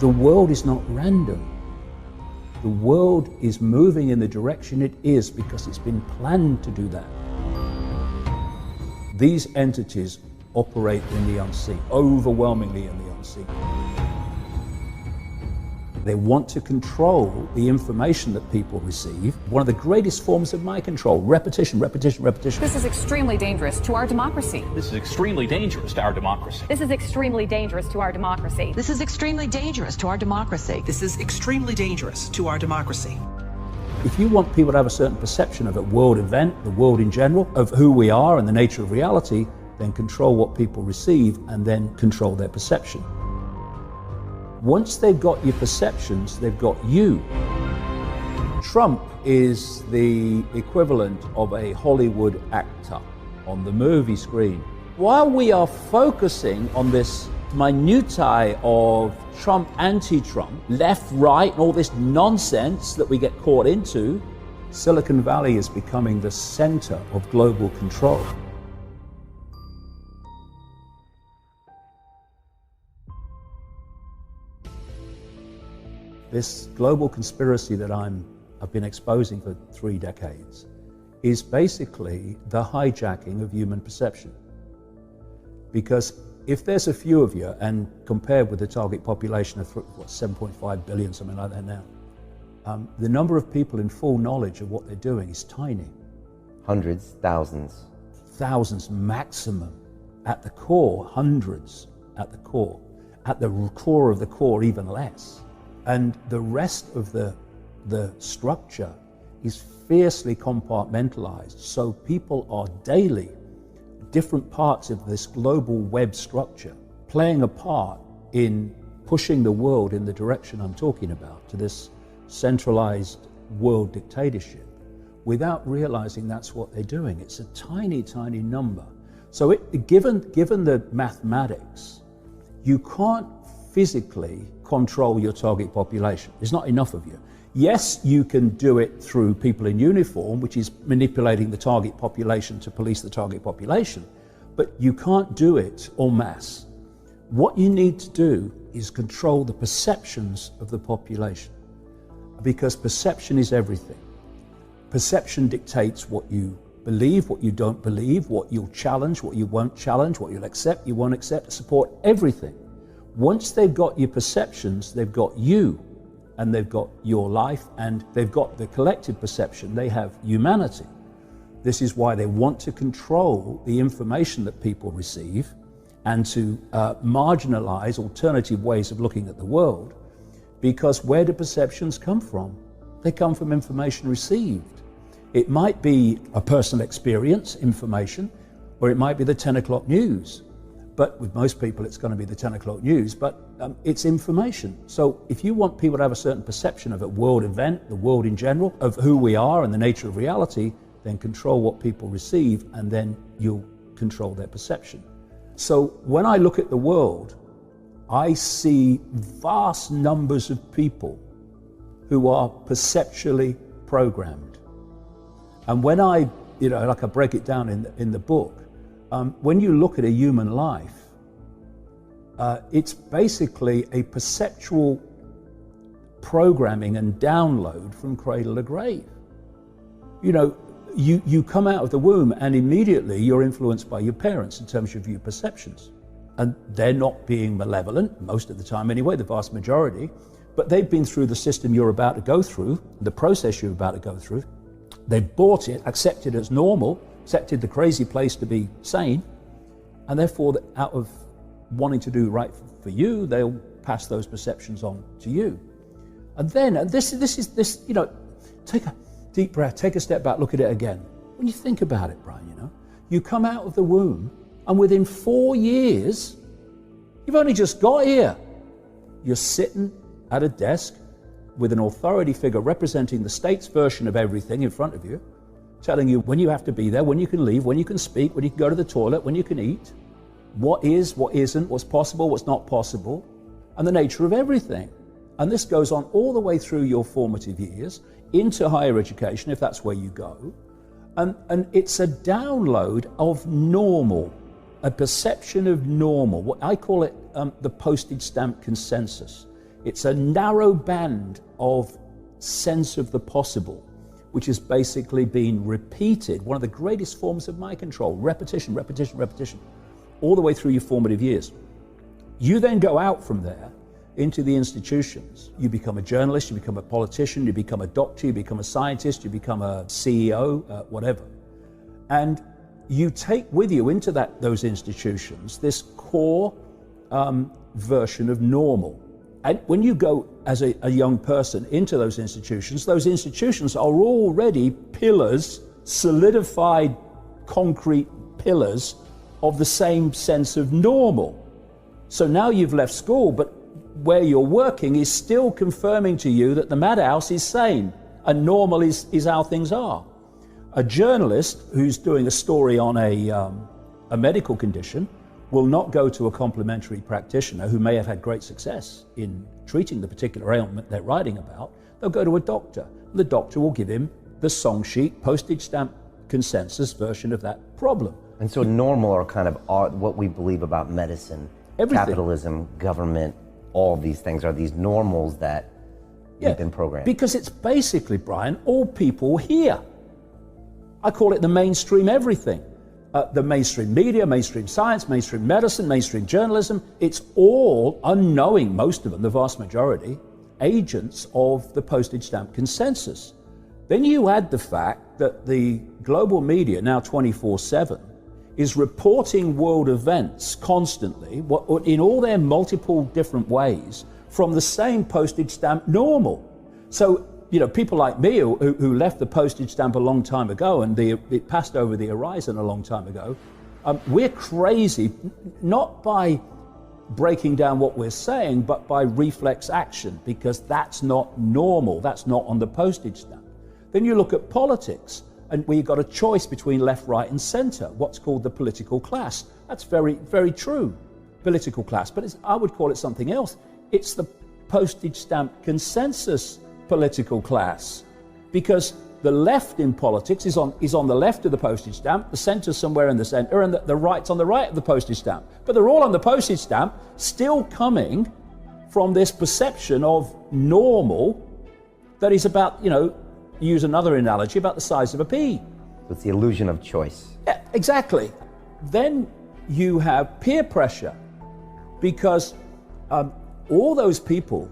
The world is not random. The world is moving in the direction it is because it's been planned to do that. These entities operate in the unseen, overwhelmingly in the unseen. They want to control the information that people receive. One of the greatest forms of mind control, repetition, repetition, repetition. This is extremely dangerous to our democracy. This is extremely dangerous to our democracy. This is extremely dangerous to our democracy. This is extremely dangerous to our democracy. This is extremely dangerous to our democracy. If you want people to have a certain perception of a world event, the world in general, of who we are and the nature of reality, then control what people receive and then control their perception. Once they've got your perceptions, they've got you. Trump is the equivalent of a Hollywood actor on the movie screen. While we are focusing on this minutiae of Trump, anti-Trump, left, right, and all this nonsense that we get caught into, Silicon Valley is becoming the center of global control. This global conspiracy that I've been exposing for 3 decades is basically the hijacking of human perception. Because if there's a few of you, and compared with the target population of 7.5 billion, something like that now, the number of people in full knowledge of what they're doing is tiny. Hundreds, thousands. Thousands maximum. At the core, hundreds at the core. At the core of the core, even less. And the rest of the structure is fiercely compartmentalized. So people are daily different parts of this global web structure playing a part in pushing the world in the direction I'm talking about, to this centralized world dictatorship, without realizing that's what they're doing. It's a tiny, tiny number. So given the mathematics, you can't physically control your target population. There's not enough of you. Yes, you can do it through people in uniform, which is manipulating the target population to police the target population, but you can't do it en masse. What you need to do is control the perceptions of the population, because perception is everything. Perception dictates what you believe, what you don't believe, what you'll challenge, what you won't challenge, what you'll accept, you won't accept, support, everything. Once they've got your perceptions, they've got you, and they've got your life, and they've got the collective perception, they have humanity. This is why they want to control the information that people receive and to marginalize alternative ways of looking at the world, because where do perceptions come from? They come from information received. It might be a personal experience, information, or it might be the 10 o'clock news. But with most people, it's going to be the 10 o'clock news, but it's information. So if you want people to have a certain perception of a world event, the world in general, of who we are and the nature of reality, then control what people receive, and then you'll control their perception. So when I look at the world, I see vast numbers of people who are perceptually programmed. And when I break it down in the book, when you look at a human life, it's basically a perceptual programming and download from cradle to grave. You come out of the womb and immediately you're influenced by your parents in terms of your perceptions. And they're not being malevolent, most of the time anyway, the vast majority, but they've been through the system you're about to go through, the process you're about to go through. They've bought it, accepted it as normal, accepted the crazy place to be sane, and therefore out of wanting to do right for you, they'll pass those perceptions on to you. And then, take a deep breath, take a step back, look at it again. When you think about it, Brian, you come out of the womb, and within 4 years, you've only just got here. You're sitting at a desk with an authority figure representing the state's version of everything in front of you, telling you when you have to be there, when you can leave, when you can speak, when you can go to the toilet, when you can eat, what is, what isn't, what's possible, what's not possible, and the nature of everything. And this goes on all the way through your formative years, into higher education, if that's where you go. And it's a download of normal, a perception of normal. What I call it the postage stamp consensus. It's a narrow band of sense of the possible, which has basically been repeated, one of the greatest forms of mind control, repetition, repetition, repetition, all the way through your formative years. You then go out from there into the institutions. You become a journalist, you become a politician, you become a doctor, you become a scientist, you become a CEO, whatever. And you take with you into those institutions this core version of normal. And when you go as a young person into those institutions are already pillars, solidified concrete pillars of the same sense of normal. So now you've left school, but where you're working is still confirming to you that the madhouse is sane and normal is how things are. A journalist who's doing a story on a medical condition will not go to a complementary practitioner who may have had great success in treating the particular ailment they're writing about. They'll go to a doctor. The doctor will give him the song sheet, postage stamp consensus version of that problem. And so normal are kind of what we believe about medicine, everything. Capitalism, government, all these things are these normals that we've been programmed. Because it's basically, Brian, all people here. I call it the mainstream everything. The mainstream media, mainstream science, mainstream medicine, mainstream journalism, it's all unknowing, most of them, the vast majority, agents of the postage stamp consensus. Then you add the fact that the global media, now 24/7, is reporting world events constantly, in all their multiple different ways, from the same postage stamp normal. So, you know, people like me who left the postage stamp a long time ago and it passed over the horizon a long time ago, we're crazy, not by breaking down what we're saying, but by reflex action, because that's not normal, that's not on the postage stamp. Then you look at politics, and where you've got a choice between left, right, and centre, what's called the political class. That's very, very true, political class, but I would call it something else. It's the postage stamp consensus political class, because the left in politics is on the left of the postage stamp, the centre somewhere in the centre, and the right's on the right of the postage stamp. But they're all on the postage stamp, still coming from this perception of normal that is about, you know, use another analogy, about the size of a pea. It's the illusion of choice. Yeah, exactly. Then you have peer pressure, because all those people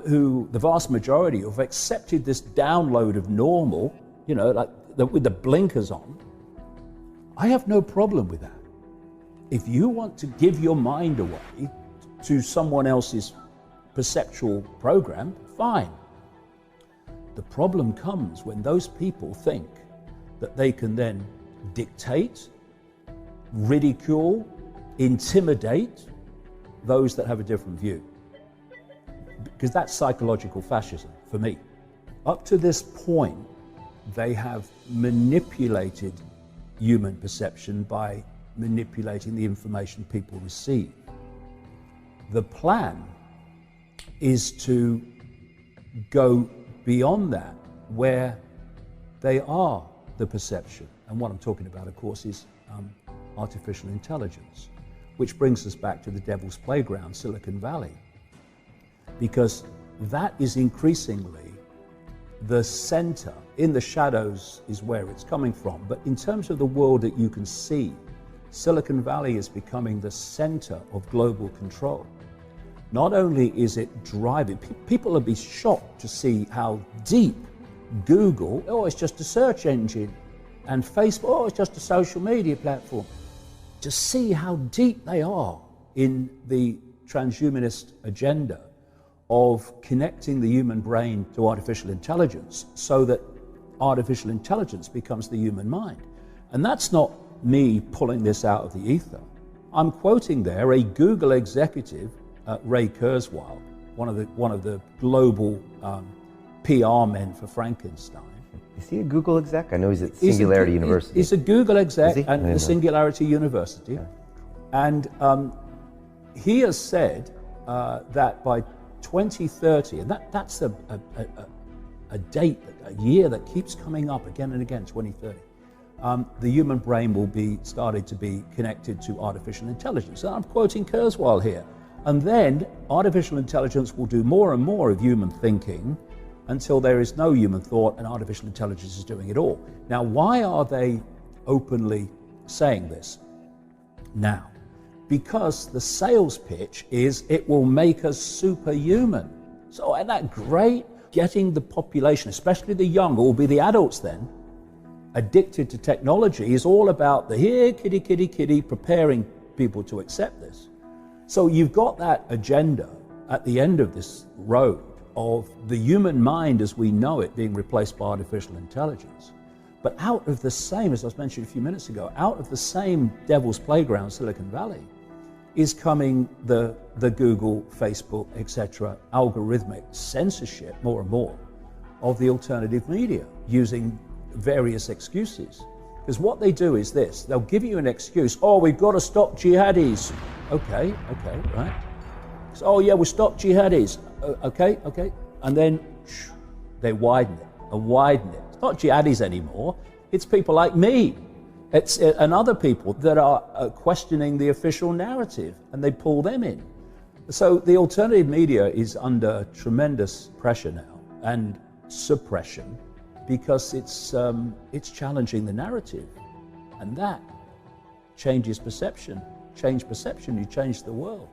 who, the vast majority, have accepted this download of normal, you know, like with the blinkers on, I have no problem with that. If you want to give your mind away to someone else's perceptual program, fine. The problem comes when those people think that they can then dictate, ridicule, intimidate those that have a different view. Because that's psychological fascism for me. Up to this point, they have manipulated human perception by manipulating the information people receive. The plan is to go beyond that, where they are the perception. And what I'm talking about, of course, is artificial intelligence, which brings us back to the devil's playground, Silicon Valley. Because that is increasingly the center. In the shadows is where it's coming from. But in terms of the world that you can see, Silicon Valley is becoming the center of global control. Not only is it driving, people will be shocked to see how deep Google, oh, it's just a search engine, and Facebook, oh, it's just a social media platform. To see how deep they are in the transhumanist agenda of connecting the human brain to artificial intelligence so that artificial intelligence becomes the human mind. And that's not me pulling this out of the ether. I'm quoting there a Google executive, Ray Kurzweil, one of the global PR men for Frankenstein. Is he a Google exec? I know he's at Singularity University. He's a Google exec at the Singularity University. Okay. And he has said that by 2030, and that's a date, a year that keeps coming up again and again, 2030, the human brain will be started to be connected to artificial intelligence. And I'm quoting Kurzweil here. And then artificial intelligence will do more and more of human thinking until there is no human thought and artificial intelligence is doing it all. Now, why are they openly saying this now? Because the sales pitch is it will make us superhuman. So isn't that great? Getting the population, especially the young, or will be the adults then, addicted to technology is all about the here, kitty, kitty, kitty, preparing people to accept this. So you've got that agenda at the end of this road of the human mind as we know it being replaced by artificial intelligence. But out of the same, as I was mentioning a few minutes ago, out of the same devil's playground, Silicon Valley, is coming the Google, Facebook, etc., algorithmic censorship more and more of the alternative media using various excuses. Because what they do is this, they'll give you an excuse, oh, we've got to stop jihadis. Okay, right. So, oh yeah, we'll stop jihadis. Okay. And then they widen it and widen it. It's not jihadis anymore, it's people like me. It's and other people that are questioning the official narrative, and they pull them in. So the alternative media is under tremendous pressure now and suppression because it's challenging the narrative, and that changes perception. Change perception, you change the world.